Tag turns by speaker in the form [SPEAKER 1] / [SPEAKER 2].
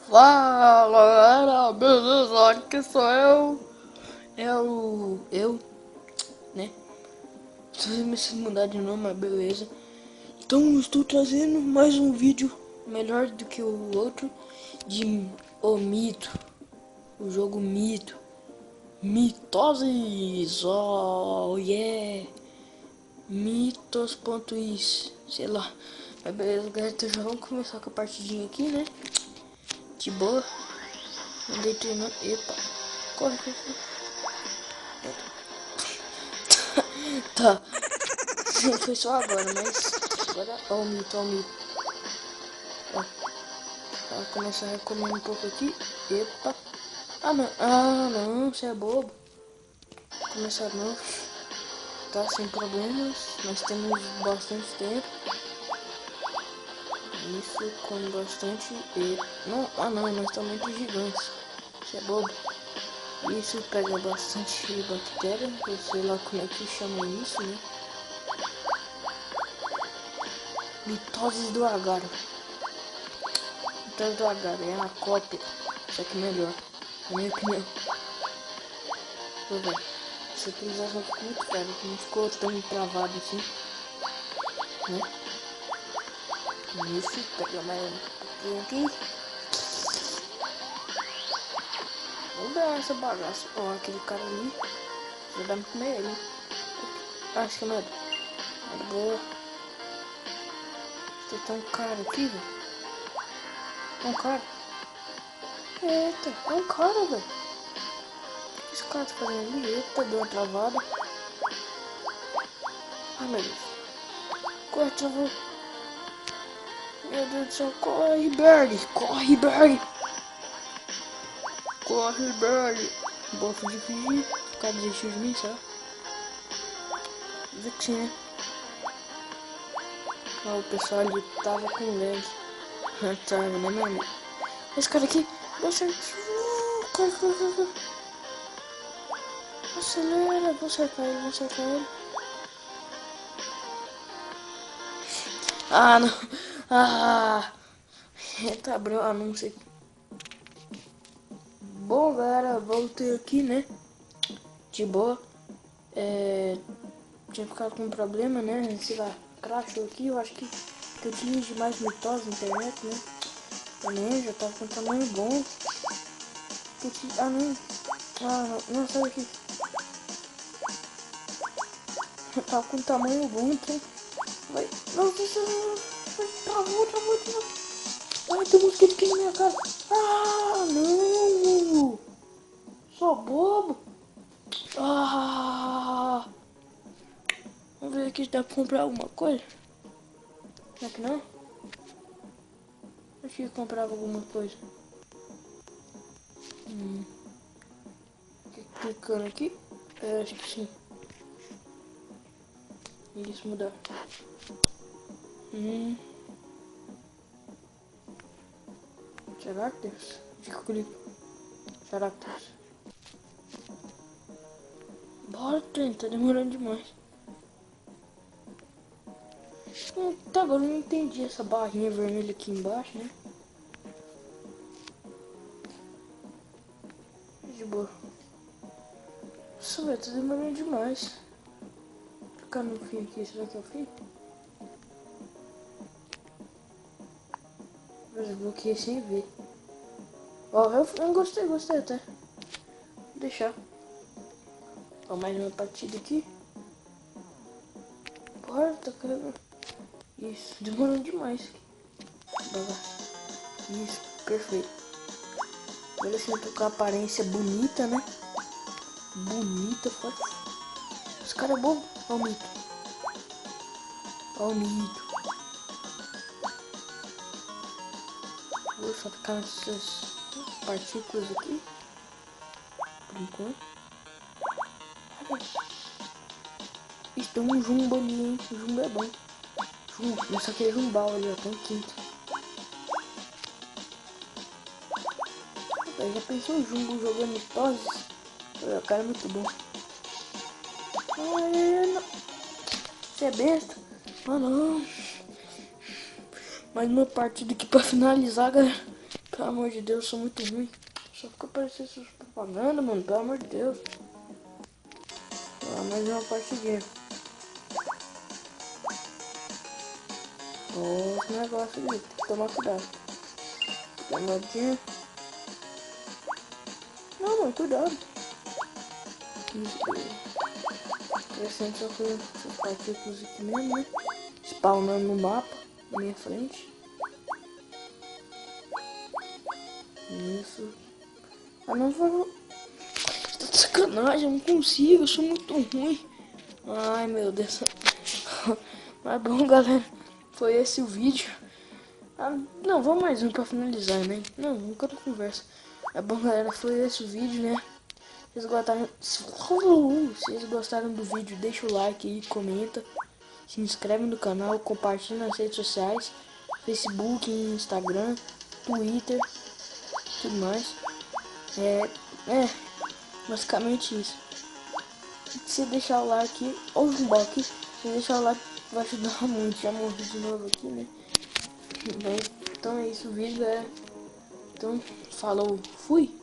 [SPEAKER 1] Fala galera, beleza? Aqui sou eu, né? Preciso me se mudar de nome, mas beleza. Então estou trazendo mais um vídeo melhor do que o outro de O Mito, o jogo Mito, Mitoses, oh yeah, mitos.is, sei lá. Mas beleza, galera, então já vamos começar com a partidinha aqui, né? De boa. Andei treinando. Epa, corre, corre, corre. Tá, foi só agora, mas agora ó o mito, ó o mito. Ó, vai começar a recomer um pouco aqui. Epa. Ah não, você é bobo. Começar não. Tá sem problemas, nós temos bastante tempo. Isso com bastante e não, nós estamos muito gigantes. Você é bobo. Isso pega bastante bactéria, eu sei lá como é que chama isso, né? Mitoses do agaro. Mitose do agaro é uma cópia, só que melhor, na minha opinião. Pô, velho, essa atualização ficou muito fera, que não ficou tão travado assim, né? Isso, pega mais um pouquinho aqui. Vamos dar essa bagaça. Ó, aquele cara ali, já dá pra comer ele. Acho que é nada. Nada boa. Tem um cara aqui, velho. É um cara. Eita, é um cara, velho. O que esse cara tá fazendo ali? Eita, deu uma travada. Ai, meu Deus. Corre, travou. Meu Deus do céu, corre, Bird. Corre, Bird. Corre, Bird. Boa, fugir. O cara desistiu de mim, sabe? Vê que sim, né? Ó, o pessoal ali tava com lag. Tava, né, meu amigo? Esse cara aqui, deu certo. Corre, corre, corre, corre. Acelera, vou cercar ele, vou cercar ele. Ah, não. Ah, tá bro, não sei. Bom, galera, voltei aqui, né? De boa. Tinha ficado com um problema, né? Sei lá, crashou aqui. Eu acho que eu tinha de mais mitose na internet, né? Também já tava com um tamanho bom. Ah, não. Ah, não, sai daqui. Eu tava com um tamanho bom, então. Vai. Não, travou. Ai, tem um mosquito aqui na minha cara. Ah, não. Sou bobo. Ah. Vamos ver aqui se dá pra comprar alguma coisa. Será que não? Acho que comprava alguma coisa. Clicando aqui. Acho que sim. Isso, mudar. Characters? Fica clico. Characters. Bora, trem, tá demorando demais. Tá, agora eu não entendi essa barrinha vermelha aqui embaixo, né? De boa. Nossa, velho, tá demorando demais. Ficar no fim aqui, será que é o fim? Mas eu bloqueei sem ver. Ó, eu gostei até. Vou deixar. Ó, mais uma partida aqui. Bora, tá carregando. Isso, demorando demais. Isso, perfeito. Olha assim, tô com a aparência bonita, né? Bonita, forte. Esse cara é bom. Ó o mito. Ó o mito. Vou só ficar nessas partículas aqui. Por enquanto. Isso, tem um jumbo ali, hein? O jumbo é bom. Jumbo, mas só que é jumbal ali, ó. Tem um quinto. Eu já pensou o jumbo jogando mitoses? O cara é muito bom. Ai, não. Você é besta? Ah, não. Mais uma partida aqui pra finalizar, galera. Pelo amor de Deus, eu sou muito ruim. Só fica aparecendo essas propagandas, mano. Pelo amor de Deus. Ah, mais uma partidinha. Olha esse negócio ali. Tem que tomar cuidado. Danadinha. Não, mano, cuidado. Crescendo só com essas partículas aqui mesmo, né? Spawnando no mapa, na minha frente. Isso. Ah, não vou. Tá de sacanagem, eu não consigo, eu sou muito ruim. Ai, meu Deus. Mas bom, galera, foi esse o vídeo. Ah, não, vamos mais um pra finalizar, né? Não, nunca eu conversa. É bom, galera, foi esse o vídeo, né? Se vocês gostaram do vídeo, deixa o like aí, comenta. Se inscreve no canal, compartilha nas redes sociais. Facebook, Instagram, Twitter, tudo mais. É, basicamente isso. Se deixar o like, ou um like, se deixar o like vai ajudar muito. Já morri de novo aqui, né? Bem, então é isso o vídeo, galera. Então, falou, fui!